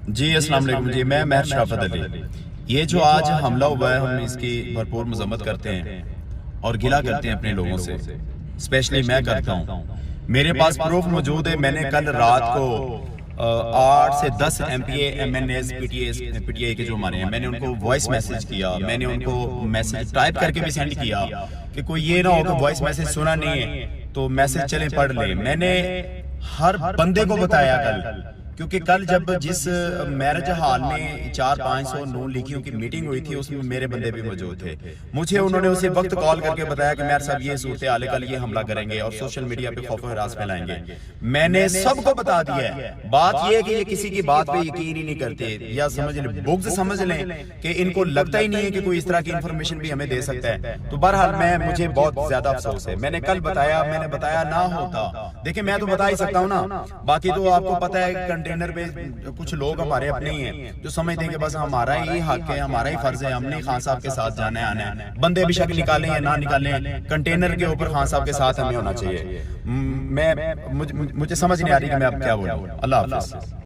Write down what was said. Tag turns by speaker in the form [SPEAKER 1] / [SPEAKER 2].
[SPEAKER 1] جی السلام علیکم جی، میں مہر شرافت علی۔ یہ جو آج حملہ ہوا ہے، ہم اس کی بھرپور مذمت کرتے ہیں اور گلہ کرتے ہیں اپنے لوگوں سے، اسپیشلی میں کرتا ہوں۔ میرے پاس پروف موجود ہے، میں نے کل رات کو 8 سے 10 M P A M N A's P T I کے جو ہمارے ہیں، میں نے ان کو وائس میسج کیا، میں نے ان کو میسج ٹائپ کر کے بھی سینڈ کیا کہ کوئی یہ نہ ہو کہ وائس میسج سنا نہیں ہے تو میسج چلیں پڑھ لیں۔ میں نے ہر بندے کو بتایا کل، کیونکہ کل جب جس میرج ہال میں 400-500 نون لیگیوں کی میٹنگ ہوئی تھی، اس میں میرے بندے بھی موجود تھے۔ مجھے انہوں نے اسی وقت کال کر کے بتایا کہ میر صاحب یہ صورتحال ہے، کل یہ حملہ کریں گے اور سوشل میڈیا پہ خوف و ہراس پھیلائیں گے۔ میں نے سب کو بتا دیا ہے۔ بات یہ ہے کہ یہ کسی کی بات پہ یقین ہی نہیں کرتے، یا سمجھ لیں بغض سمجھ لیں کہ ان کو لگتا ہی نہیں ہے کہ کوئی اس طرح کی انفارمیشن بھی ہمیں دے سکتا ہے۔ تو بہرحال مجھے بہت زیادہ افسوس ہے، میں نے کل بتایا، میں نے بتایا نہ ہوتا، دیکھیں میں تو بتا ہی سکتا ہوں نا، باقی تو آپ کو پتہ ہے کنٹینر پہ کچھ لوگ ہمارے اپنے ہی ہیں جو سمجھتے ہیں کہ بس ہمارا ہی حق ہے، ہمارا ہی فرض ہے، ہم نے خان صاحب کے ساتھ جانا ہے آنا ہے، بندے بھی شک نکالیں یا نہ نکالیں، کنٹینر کے اوپر خان صاحب کے ساتھ ہمیں ہونا چاہیے۔ مجھے سمجھ نہیں آ رہی کہ میں اب کیا بولوں۔ اللہ حافظ۔